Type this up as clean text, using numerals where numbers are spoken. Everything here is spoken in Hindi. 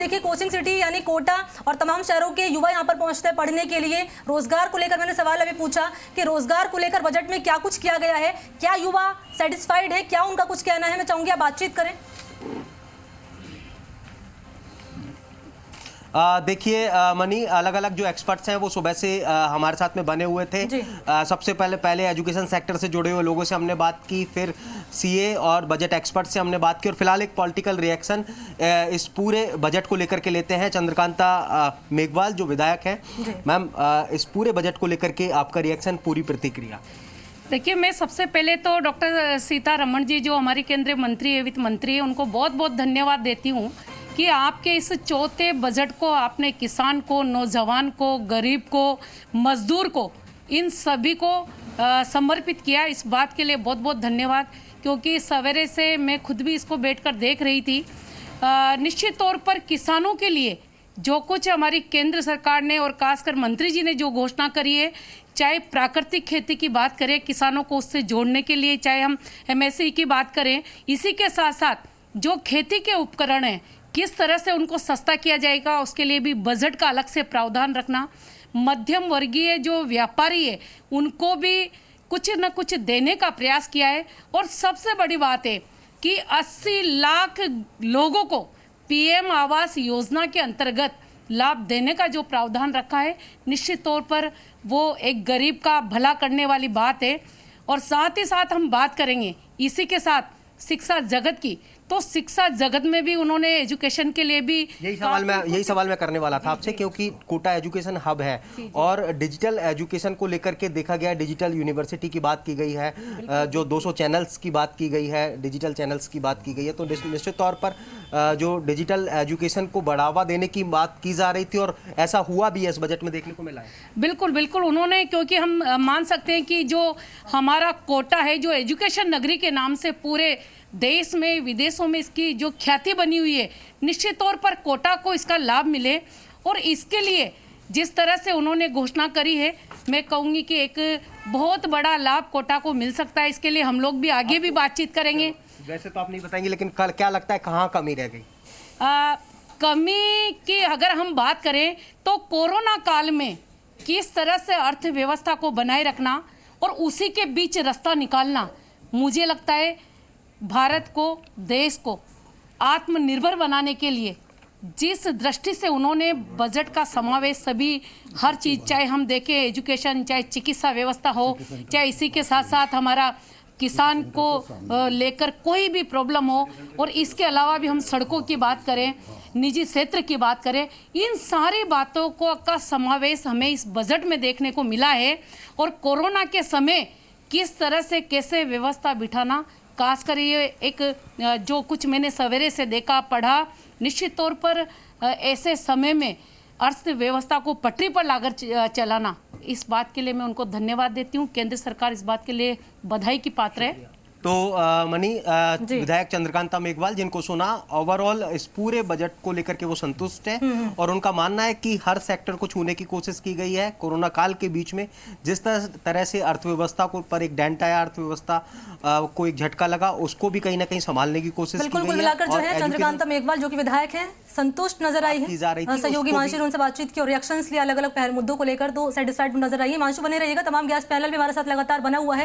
देखिए, कोचिंग सिटी यानी कोटा और तमाम शहरों के युवा यहाँ पर पहुंचते हैं पढ़ने के लिए। रोजगार को लेकर मैंने सवाल अभी पूछा कि रोजगार को लेकर बजट में क्या कुछ किया गया है, क्या युवा सेटिस्फाइड है, क्या उनका कुछ कहना है। मैं चाहूंगी आप बातचीत करें। देखिए मनी, अलग अलग जो एक्सपर्ट्स हैं वो सुबह से हमारे साथ में बने हुए थे। सबसे पहले एजुकेशन सेक्टर से जुड़े हुए लोगों से हमने बात की, फिर सीए और बजट एक्सपर्ट से हमने बात की, और फिलहाल एक पॉलिटिकल रिएक्शन इस पूरे बजट को लेकर के लेते हैं। चंद्रकांता मेघवाल जो विधायक हैं, मैम इस पूरे बजट को लेकर के आपका रिएक्शन, पूरी प्रतिक्रिया। देखिए, मैं सबसे पहले तो डॉक्टर सीतारमण जी जो हमारी केंद्रीय मंत्री है, वित्त मंत्री है, उनको बहुत बहुत धन्यवाद देती हूँ कि आपके इस चौथे बजट को आपने किसान को, नौजवान को, गरीब को, मजदूर को, इन सभी को समर्पित किया। इस बात के लिए बहुत बहुत धन्यवाद, क्योंकि सवेरे से मैं खुद भी इसको बैठकर देख रही थी। निश्चित तौर पर किसानों के लिए जो कुछ हमारी केंद्र सरकार ने और खासकर मंत्री जी ने जो घोषणा करी है, चाहे प्राकृतिक खेती की बात करें, किसानों को उससे जोड़ने के लिए, चाहे हम एमएसपी की बात करें, इसी के साथ साथ जो खेती के उपकरण हैं किस तरह से उनको सस्ता किया जाएगा, उसके लिए भी बजट का अलग से प्रावधान रखना। मध्यम वर्गीय जो व्यापारी है उनको भी कुछ न कुछ देने का प्रयास किया है। और सबसे बड़ी बात है कि 80 लाख लोगों को पीएम आवास योजना के अंतर्गत लाभ देने का जो प्रावधान रखा है, निश्चित तौर पर वो एक गरीब का भला करने वाली बात है। और साथ ही साथ हम बात करेंगे इसी के साथ शिक्षा जगत की, तो शिक्षा जगत में भी उन्होंने एजुकेशन के लिए भी यही सवाल मैं करने वाला था आपसे, क्योंकि कोटा एजुकेशन हब है और डिजिटल एजुकेशन को लेकर के देखा गया, डिजिटल यूनिवर्सिटी की बात की गई है, जो 200 चैनल्स की बात की गई है, डिजिटल चैनल्स की बात की गई है। तो निश्चित तौर पर जो डिजिटल एजुकेशन को बढ़ावा देने की बात की जा रही थी, और ऐसा हुआ भी है, इस बजट में देखने को मिला है। बिल्कुल बिल्कुल, उन्होंने, क्योंकि हम मान सकते हैं कि जो हमारा कोटा है, जो एजुकेशन नगरी के नाम से पूरे देश में, विदेशों में इसकी जो ख्याति बनी हुई है, निश्चित तौर पर कोटा को इसका लाभ मिले। और इसके लिए जिस तरह से उन्होंने घोषणा करी है, मैं कहूँगी कि एक बहुत बड़ा लाभ कोटा को मिल सकता है। इसके लिए हम लोग भी आगे भी बातचीत करेंगे। वैसे तो आप नहीं बताएंगे, लेकिन कल क्या लगता है कहाँ कमी रह गई? कमी की अगर हम बात करें तो कोरोना काल में किस तरह से अर्थव्यवस्था को बनाए रखना और उसी के बीच रास्ता निकालना, मुझे लगता है भारत को, देश को आत्मनिर्भर बनाने के लिए जिस दृष्टि से उन्होंने बजट का समावेश सभी हर चीज़, चाहे हम देखें एजुकेशन, चाहे चिकित्सा व्यवस्था हो, चाहे इसी के साथ साथ हमारा किसान को लेकर कोई भी प्रॉब्लम हो, और इसके अलावा भी हम सड़कों की बात करें, निजी क्षेत्र की बात करें, इन सारी बातों को का समावेश हमें इस बजट में देखने को मिला है। और कोरोना के समय किस तरह से कैसे व्यवस्था बिठाना, खासकर ये एक जो कुछ मैंने सवेरे से देखा, पढ़ा, निश्चित तौर पर ऐसे समय में अर्थव्यवस्था को पटरी पर लाकर चलाना, इस बात के लिए मैं उनको धन्यवाद देती हूँ। केंद्र सरकार इस बात के लिए बधाई की पात्र है। तो मनी, विधायक चंद्रकांता मेघवाल, जिनको सुना, ओवरऑल इस पूरे बजट को लेकर के वो संतुष्ट है, और उनका मानना है कि हर सेक्टर को छूने की कोशिश की गई है। कोरोना काल के बीच में जिस तरह से अर्थव्यवस्था को पर एक डेंट आया, अर्थव्यवस्था को एक झटका लगा, उसको भी कहीं ना कहीं संभालने की कोशिश की गई है। कुल मिलाकर जो है चंद्रकांता मेघवाल जो कि विधायक है, संतुष्ट नजर आई है। सहयोगी हिमांशु ने उनसे बातचीत की और रिएक्शंस लिए अलग अलग मुद्दों को लेकर, तो सेटिस्फाइड नजर आई है। हिमांशु बने रहिएगा, तमाम गेस्ट पैनल भी हमारे साथ लगातार बना हुआ है।